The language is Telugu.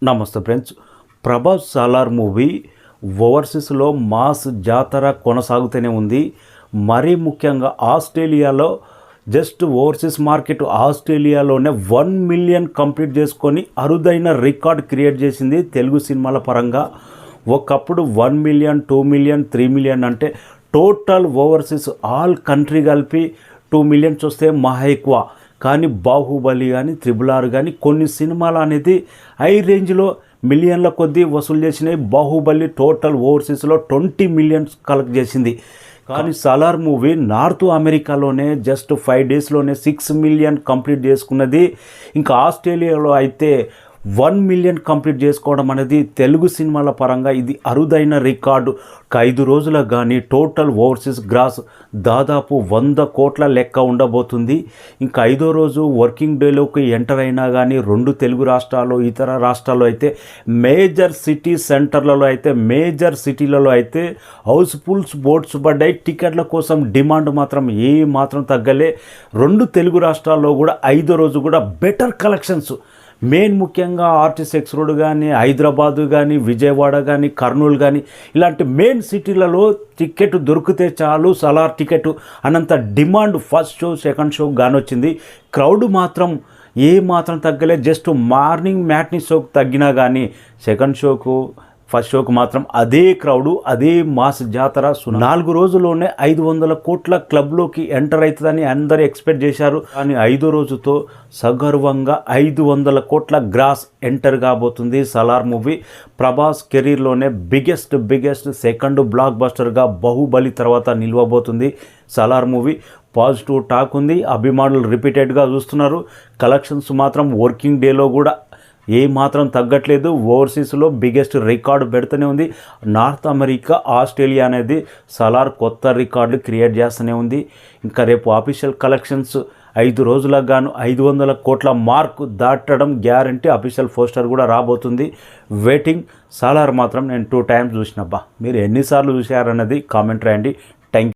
నమస్తే ఫ్రెండ్స్. ప్రభాస్ సాలార్ మూవీ ఓవర్సీస్లో మాస్ జాతర కొనసాగుతూనే ఉంది. మరీ ముఖ్యంగా ఆస్ట్రేలియాలో జస్ట్ ఓవర్సీస్ మార్కెట్ ఆస్ట్రేలియాలోనే 1 మిలియన్ కంప్లీట్ చేసుకొని అరుదైన రికార్డ్ క్రియేట్ చేసింది తెలుగు సినిమాల పరంగా. ఒకప్పుడు 1 మిలియన్ 2 మిలియన్ 3 మిలియన్ అంటే టోటల్ ఓవర్సీస్ ఆల్ కంట్రీ కలిపి 2 మిలియన్స్ వస్తే మహా ఎక్కువ. కానీ బాహుబలి కానీ RRR కానీ కొన్ని సినిమాలు అనేది హై రేంజ్లో మిలియన్ల కొద్దీ వసూలు చేసినాయి. బాహుబలి టోటల్ ఓవర్సీస్లో 20 మిలియన్స్ కలెక్ట్ చేసింది. కానీ సాలార్ మూవీ నార్త్ అమెరికాలోనే జస్ట్ 5 డేస్లోనే 6 మిలియన్ కంప్లీట్ చేసుకున్నది. ఇంకా ఆస్ట్రేలియాలో అయితే 1 మిలియన్ కంప్లీట్ చేసుకోవడం అనేది తెలుగు సినిమాల పరంగా ఇది అరుదైన రికార్డు. 5 రోజులకు కానీ టోటల్ ఓవర్సీస్ గ్రాస్ దాదాపు 100 కోట్ల లెక్క ఉండబోతుంది. ఇంకా 5వ రోజు వర్కింగ్ డేలోకి ఎంటర్ అయినా కానీ 2 తెలుగు రాష్ట్రాలు ఇతర రాష్ట్రాల్లో అయితే మేజర్ సిటీ సెంటర్లలో అయితే మేజర్ సిటీలలో అయితే హౌస్ఫుల్స్ బోర్డ్స్ పడ్డాయి. టికెట్ల కోసం డిమాండ్ మాత్రం ఏ మాత్రం తగ్గలే. 2 తెలుగు రాష్ట్రాల్లో కూడా 5వ రోజు కూడా బెటర్ కలెక్షన్స్. మెయిన్ ముఖ్యంగా ఆర్టీసీ ఎక్స్ రోడ్ కానీ హైదరాబాదు కానీ విజయవాడ కానీ కర్నూలు కానీ ఇలాంటి మెయిన్ సిటీలలో టికెట్ దొరికితే చాలు సాలార్ టికెట్ అన్నంత demand first show second show కానొచ్చింది. క్రౌడ్ మాత్రం ఏ మాత్రం తగ్గలే. జస్ట్ మార్నింగ్ మ్యాట్నీ షోకు తగ్గినా కానీ సెకండ్ షోకు ఫస్ట్ షోకు మాత్రం అదే క్రౌడు అదే మాస్ జాతర. 4 రోజుల్లోనే 500 కోట్ల క్లబ్లోకి ఎంటర్ అవుతుందని అందరూ ఎక్స్పెక్ట్ చేశారు. కానీ 5వ రోజుతో సగర్వంగా 500 కోట్ల గ్రాస్ ఎంటర్ కాబోతుంది సాలార్ మూవీ. ప్రభాస్ కెరీర్లోనే బిగ్గెస్ట్ సెకండ్ బ్లాక్ బస్టర్గా బాహుబలి తర్వాత నిలవబోతుంది సాలార్ మూవీ. పాజిటివ్ టాక్ ఉంది. అభిమానులు రిపీటెడ్గా చూస్తున్నారు. కలెక్షన్స్ మాత్రం వర్కింగ్ డేలో కూడా ఏ మాత్రం తగ్గట్లేదు. ఓవర్సీస్లో బిగ్గెస్ట్ రికార్డు పెడుతూనే ఉంది. నార్త్ అమెరికా ఆస్ట్రేలియా అనేది సాలార్ కొత్త రికార్డు క్రియేట్ చేస్తూనే ఉంది. ఇంకా రేపు ఆఫీషియల్ కలెక్షన్స్ 5 రోజులకు గాను 500 కోట్ల మార్కు దాటడం గ్యారంటీ. అఫీషియల్ పోస్టర్ కూడా రాబోతుంది. వెయిటింగ్. సాలార్ మాత్రం నేను 2 టైమ్స్ చూసినబ్బా. మీరు ఎన్నిసార్లు చూశారన్నది కామెంట్ రాయండి.